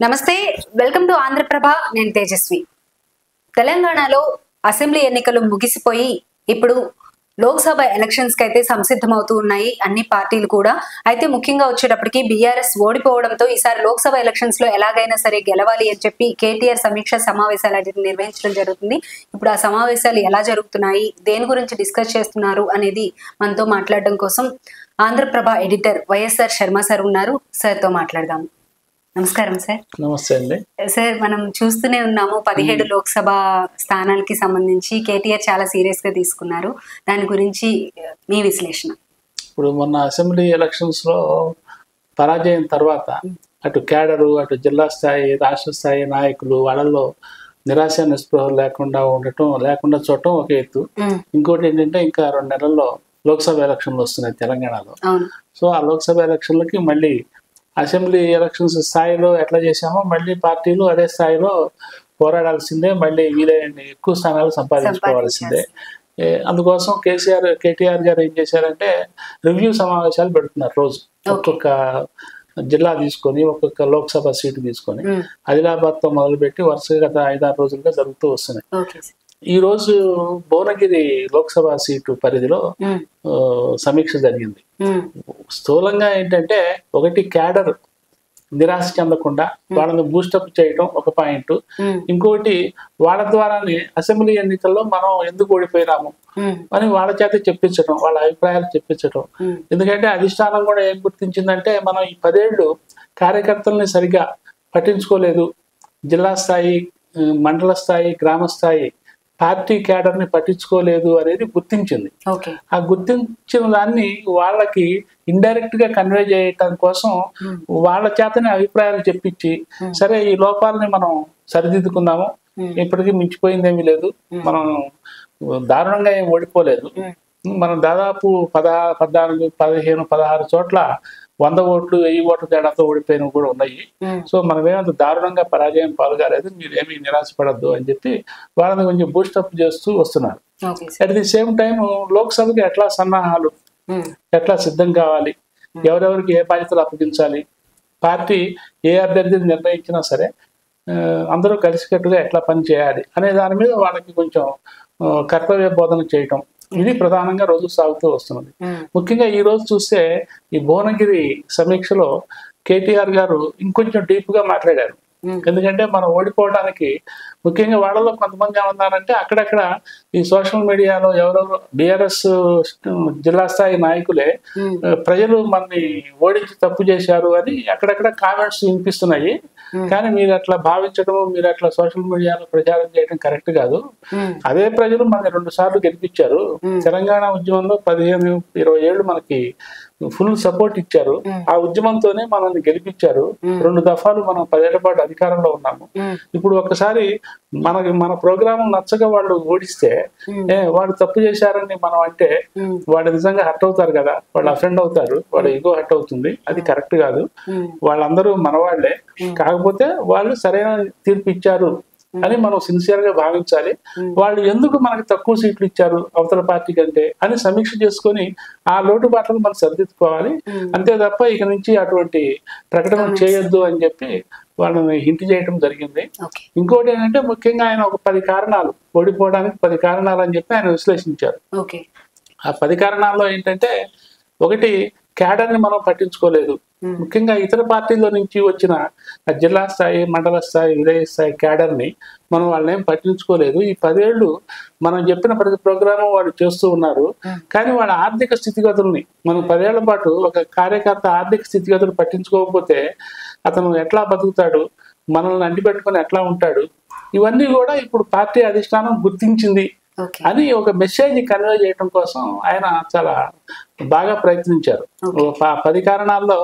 నమస్తే, welcome to Andhraprabha. నేను తేజస్వి. తెలంగాణలో అసెంబ్లీ ఎన్నికలు ముగిసిపోయి ఇప్పుడు లోక్సభ ఎలక్షన్స్ కి అయితే సంసిద్ధమవుతూ ఉన్నాయి అన్ని పార్టీలు కూడా. అయితే ముఖ్యంగా వచ్చేటప్పటికి బీఆర్ఎస్ ఓడిపోవడంతో ఈసారి లోక్సభ ఎలక్షన్స్ లో ఎలాగైనా సరే గెలవాలి అని చెప్పి కేటీఆర్ సమీక్ష సమావేశాలు అనేది నిర్వహించడం జరుగుతుంది. ఇప్పుడు ఆ సమావేశాలు ఎలా జరుగుతున్నాయి, దేని గురించి డిస్కస్ చేస్తున్నారు అనేది మనతో మాట్లాడడం కోసం ఆంధ్రప్రభ ఎడిటర్ వైఎస్ఆర్ శర్మ సార్ ఉన్నారు. సార్తో మాట్లాడదాము. నమస్కారం సార్. నమస్తే అండి సార్. మనం చూస్తూనే ఉన్నాము 17 లోక్సభ స్థానాలకి సంబంధించి కేటీఆర్ చాలా సీరియస్ గా తీసుకున్నారు. దాని గురించి మీ విశ్లేషణ. ఇప్పుడు మొన్న అసెంబ్లీ ఎలక్షన్స్ లో పరాజయం తర్వాత అటు క్యాడరు, అటు జిల్లా స్థాయి, రాష్ట్ర స్థాయి నాయకులు వాళ్ళల్లో నిరాశ నిస్పృహ లేకుండా చూడటం ఒక ఎత్తు. ఇంకోటి ఏంటంటే ఇంకా 2 నెలల్లో లోక్సభ ఎలక్షన్లు వస్తున్నాయి తెలంగాణలో. సో ఆ లోక్సభ ఎలక్షన్లకి మళ్ళీ అసెంబ్లీ ఎలక్షన్స్ స్థాయిలో ఎట్లా చేశామో మళ్ళీ పార్టీలు అదే స్థాయిలో పోరాడాల్సిందే, మళ్ళీ వీలైన ఎక్కువ స్థానాలు సంపాదించుకోవాల్సిందే. అందుకోసం కేటీఆర్ గారు ఏం చేశారంటే రివ్యూ సమావేశాలు పెడుతున్నారు రోజు. ఒక్కొక్క జిల్లా తీసుకొని, ఒక్కొక్క లోక్సభ సీటు తీసుకొని ఆదిలాబాద్ తో మొదలుపెట్టి వరుసగా గత 5-6 రోజులుగా జరుగుతూ వస్తున్నాయి. ఈ రోజు భువనగిరి లోక్సభ సీటు పరిధిలో సమీక్ష జరిగింది. స్థూలంగా ఏంటంటే ఒకటి క్యాడర్ నిరాశ చెందకుండా వాళ్ళని బూస్టప్ చేయడం ఒక పాయింట్. ఇంకోటి వాళ్ళ ద్వారానే అసెంబ్లీ ఎన్నికల్లో మనం ఎందుకు ఓడిపోయినాము అని వాళ్ళ చేత చెప్పించడం, వాళ్ళ అభిప్రాయాలు చెప్పించడం. ఎందుకంటే అధిష్టానం కూడా ఏం గుర్తించిందంటే మనం ఈ 10 ఏళ్ళు కార్యకర్తల్ని సరిగా పట్టించుకోలేదు, జిల్లా స్థాయి, మండల స్థాయి, గ్రామ స్థాయి పార్టీ క్యాడర్ ని పట్టించుకోలేదు అనేది గుర్తించింది. ఆ గుర్తించిన దాన్ని వాళ్ళకి ఇండైరెక్ట్ గా కన్వే చేయటం కోసం వాళ్ళ చేతనే అభిప్రాయాలు చెప్పించి, సరే ఈ లోపాలని మనం సరిదిద్దుకుందాము, ఇప్పటికీ మించిపోయిందేమీ లేదు, మనం దారుణంగా ఏం ఓడిపోలేదు, మనం దాదాపు 14, 15, 16 చోట్ల 100 ఓట్లు 1000 ఓట్ల తేడాతో ఓడిపోయినవి కూడా ఉన్నాయి. సో మనమేమంత దారుణంగా పరాజయం పాల్గొలేదు, మీరేమీ నిరాశపడద్దు అని చెప్పి వాళ్ళని కొంచెం బూస్టప్ చేస్తూ వస్తున్నారు. అట్ ది సేమ్ టైం లోక్సభకి ఎట్లా సన్నాహాలు, ఎట్లా సిద్ధం కావాలి, ఎవరెవరికి ఏ బాధ్యతలు అప్పగించాలి, పార్టీ ఏ అభ్యర్థిని నిర్ణయించినా సరే అందరూ కలిసికట్టుగా ఎట్లా పని చేయాలి అనే దాని మీద వాళ్ళకి కొంచెం కర్తవ్య బోధన చేయటం, ఇది ప్రధానంగా రోజు సాగుతూ వస్తున్నది. ముఖ్యంగా ఈ రోజు చూస్తే ఈ భువనగిరి సమీక్షలో కేటీఆర్ గారు ఇంకొంచెం డీప్ గా మాట్లాడారు. ఎందుకంటే మనం ఓడిపోవడానికి ముఖ్యంగా వాళ్ళలో కొంతమంది ఏమన్నారంటే అక్కడక్కడ ఈ సోషల్ మీడియాలో ఎవరెవరు బీఆర్ఎస్ జిల్లా స్థాయి నాయకులే ప్రజలు మనని ఓడించి తప్పు చేశారు అని అక్కడక్కడ కామెంట్స్ వినిపిస్తున్నాయి, కానీ మీరు అట్లా భావించడం, మీరు అట్లా సోషల్ మీడియాలో ప్రచారం చేయడం కరెక్ట్ కాదు. అదే ప్రజలు మనకి 2 సార్లు గెలిపించారు. తెలంగాణ ఉద్యమంలో 15-20 ఏళ్ళు మనకి ఫుల్ సపోర్ట్ ఇచ్చారు. ఆ ఉద్యమంతోనే మనల్ని గెలిపించారు. 2 దఫాలు మనం 10 ఏళ్ల పాటు అధికారంలో ఉన్నాము. ఇప్పుడు ఒక్కసారి మన ప్రోగ్రాం నచ్చగా వాళ్ళు ఓడిస్తే వాళ్ళు తప్పు చేశారని మనం అంటే వాళ్ళు నిజంగా హర్ట్ అవుతారు కదా, వాళ్ళు అఫెండ్ అవుతారు, వాళ్ళ ఈగో హర్ట్ అవుతుంది. అది కరెక్ట్ కాదు. వాళ్ళందరూ మనవాళ్లే, కాకపోతే వాళ్ళు సరైన తీర్పు ఇచ్చారు అని మనం సిన్సియర్ గా భావించాలి. వాళ్ళు ఎందుకు మనకి తక్కువ సీట్లు ఇచ్చారు అవతల పార్టీ కంటే అని సమీక్ష చేసుకొని ఆ లోటుబాట్లను మనం సరిదిద్దుకోవాలి. అంతే తప్ప ఇక నుంచి అటువంటి ప్రకటన చేయొద్దు అని చెప్పి వాళ్ళని హింట్ చేయడం జరిగింది. ఇంకోటి ఏంటంటే ముఖ్యంగా ఆయన ఒక 10 కారణాలు, ఓడిపోవడానికి 10 కారణాలు అని చెప్పి ఆయన విశ్లేషించారు. ఆ 10 కారణాల్లో ఏంటంటే ఒకటి, క్యాడర్ ని మనం పట్టించుకోలేదు. ముఖ్యంగా ఇతర పార్టీల నుంచి వచ్చిన జిల్లా స్థాయి, మండల స్థాయి, విలేజ్ స్థాయి క్యాడర్ ని మనం వాళ్ళని ఏం పట్టించుకోలేదు. ఈ 10 ఏళ్ళు మనం చెప్పిన ప్రతి ప్రోగ్రాము వాళ్ళు చేస్తూ ఉన్నారు, కానీ వాళ్ళ ఆర్థిక స్థితిగతుల్ని మనం 10 ఏళ్ల పాటు ఒక కార్యకర్త ఆర్థిక స్థితిగతులు పట్టించుకోకపోతే అతను ఎట్లా బతుకుతాడు, మనల్ని అంటిపెట్టుకొని ఎట్లా ఉంటాడు, ఇవన్నీ కూడా ఇప్పుడు పార్టీ అధిష్టానం గుర్తించింది అని ఒక మెసేజ్ కన్వే చేయడం కోసం ఆయన చాలా బాగా ప్రయత్నించారు. 10 కారణాల్లో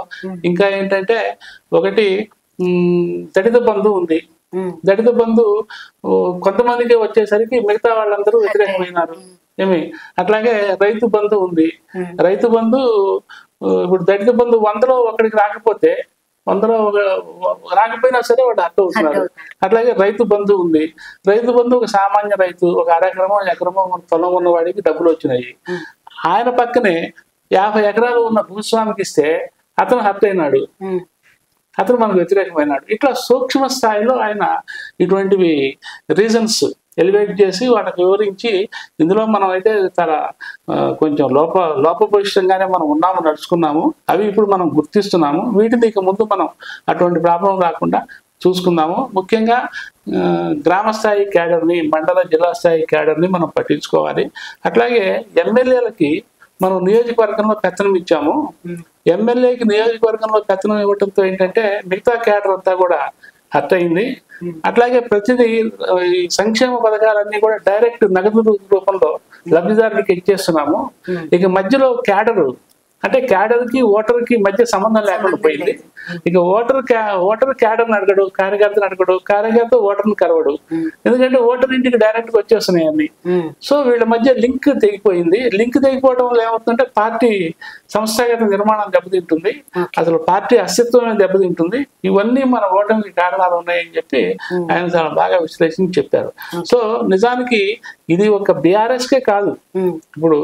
ఇంకా ఏంటంటే ఒకటి, దళిత బంధు ఉంది. దళిత బంధు కొంతమందికి వచ్చేసరికి మిగతా వాళ్ళందరూ వ్యతిరేకమైనారు. అట్లాగే రైతు బంధు ఉంది. రైతు బంధు ఇప్పుడు దళిత బంధు 100లో ఒకరికి రాకపోతే 100లో రాకపోయినా సరే వాడు హర్ట్ అవుతున్నారు. అట్లాగే రైతు బంధు ఉంది. రైతు బంధు ఒక సామాన్య రైతు, ఒక అరెకరమో ఎకరమో పొలం ఉన్న వాడికి డబ్బులు వచ్చినాయి. ఆయన పక్కనే 50 ఎకరాలు ఉన్న భూస్వామికి ఇస్తే అతను హర్ట్ అయినాడు. అతను మనకు వ్యతిరేకమైనాడు. ఇట్లా సూక్ష్మ స్థాయిలో ఆయన ఇటువంటివి రీజన్స్ ఎలివేట్ చేసి వాళ్ళకి వివరించి, ఇందులో మనం అయితే చాలా కొంచెం లోపభూయిష్టంగానే మనం నడుచుకున్నాము, అవి ఇప్పుడు మనం గుర్తిస్తున్నాము, వీటిని ఇక ముందు మనం అటువంటి ప్రాబ్లం రాకుండా చూసుకుందాము. ముఖ్యంగా గ్రామ స్థాయి క్యాడర్ని, మండల జిల్లా స్థాయి క్యాడర్ని మనం పట్టించుకోవాలి. అట్లాగే ఎమ్మెల్యేలకి మనం నియోజకవర్గంలో పెత్తనం ఇచ్చాము. ఎమ్మెల్యేకి నియోజకవర్గంలో పెత్తనం ఇవ్వడంతో ఏంటంటే మిగతా క్యాడర్ అంతా కూడా హర్ట్ అయింది. అట్లాగే ప్రతిదీ ఈ సంక్షేమ పథకాలన్నీ కూడా డైరెక్ట్ నగదు రూపంలో లబ్ధిదారుడికి ఇచ్చేస్తున్నాము. ఇక మధ్యలో క్యాడరు అంటే క్యాడర్కి ఓటర్కి మధ్య సంబంధం లేకుండా పోయింది. ఇక ఓటర్ క్యాడర్ని అడగడు, కార్యకర్తను అడగడు, కార్యకర్త ఓటర్ని కలవడు. ఎందుకంటే ఓటర్ ఇంటికి డైరెక్ట్ గా వచ్చేస్తున్నాయి అన్ని. సో వీళ్ళ మధ్య లింక్ తెగిపోయింది. లింక్ తెగిపోవడం వల్ల ఏమవుతుందంటే పార్టీ సంస్థాగత నిర్మాణం దెబ్బతింటుంది, అసలు పార్టీ అస్తిత్వమే దెబ్బతింటుంది. ఇవన్నీ మన ఓటమికి కారణాలు ఉన్నాయని చెప్పి ఆయన చాలా బాగా విశ్లేషించి చెప్పారు. సో నిజానికి ఇది ఒక బీఆర్ఎస్ కే కాదు. ఇప్పుడు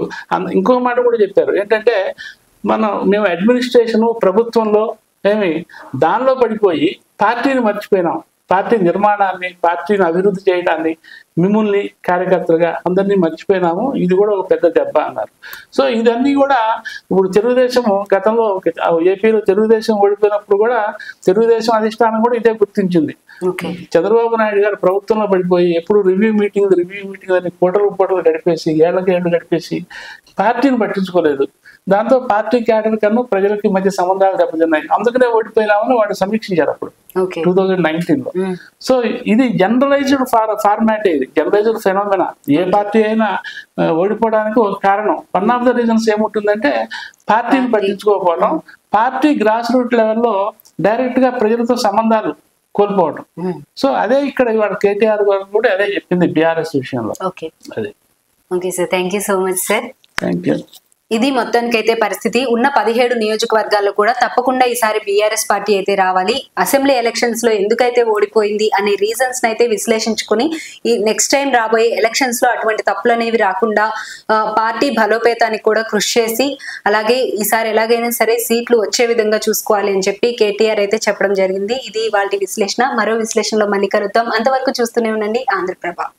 ఇంకొక మాట కూడా చెప్పారు ఏంటంటే, మేము అడ్మినిస్ట్రేషన్ ప్రభుత్వంలో దానిలో పడిపోయి పార్టీని మర్చిపోయినాం, పార్టీ నిర్మాణాన్ని, పార్టీని అభివృద్ధి చేయడాన్ని, మిమ్మల్ని కార్యకర్తలుగా అందరినీ మర్చిపోయినాము, ఇది కూడా ఒక పెద్ద దెబ్బ అన్నారు. సో ఇదన్నీ కూడా ఇప్పుడు తెలుగుదేశం గతంలో ఏపీలో తెలుగుదేశం ఓడిపోయినప్పుడు కూడా తెలుగుదేశం అధిష్టానం కూడా ఇదే గుర్తించింది. చంద్రబాబు నాయుడు గారు ప్రభుత్వంలో పడిపోయి ఎప్పుడు రివ్యూ మీటింగ్ అని పూటలు గడిపేసి ఏళ్లు గడిపేసి పార్టీని పట్టించుకోలేదు. దాంతో పార్టీ క్యాడర్ కన్నా ప్రజలకి మధ్య సంబంధాలు దెబ్బతిన్నాయి. అందుకనే ఓడిపోయినామని వాడు సమీక్షించారు అప్పుడు 2019లో. సో ఇది జనరలైజ్డ్ ఫార్మాట్, ఇది జనరలైజ్డ్ ఫెనోమెనా. ఏ పార్టీ అయినా ఓడిపోవడానికి ఒక కారణం, వన్ ఆఫ్ ద రీజన్స్ ఏముంటుందంటే పార్టీని పట్టించుకోకపోవడం, పార్టీ గ్రాస్ రూట్ లెవెల్లో డైరెక్ట్ గా ప్రజలతో సంబంధాలు కోల్పోవడం. సో అదే ఇక్కడ ఇవాళ కేటీఆర్ గారు కూడా అదే చెప్పింది బీఆర్ఎస్ విషయంలో. అదే. Okay sir, thank you so much sir. Thank you. ఇది మొత్తానికైతే పరిస్థితి. ఉన్న 17 నియోజకవర్గాల్లో కూడా తప్పకుండా ఈసారి బీఆర్ఎస్ పార్టీ అయితే రావాలి. అసెంబ్లీ ఎలక్షన్స్ లో ఎందుకైతే ఓడిపోయింది అనే రీజన్స్ అయితే విశ్లేషించుకుని ఈ నెక్స్ట్ టైం రాబోయే ఎలక్షన్స్ లో అటువంటి తప్పులు అనేవి రాకుండా పార్టీ బలోపేతానికి కూడా కృషి చేసి, అలాగే ఈసారి ఎలాగైనా సరే సీట్లు వచ్చే విధంగా చూసుకోవాలి అని చెప్పి కేటీఆర్ అయితే చెప్పడం జరిగింది. ఇది వాళ్ళ విశ్లేషణ. మరో విశ్లేషణలో మళ్ళీ కలుద్దాం. అంతవరకు చూస్తూనే ఉండండి ఆంధ్రప్రభ.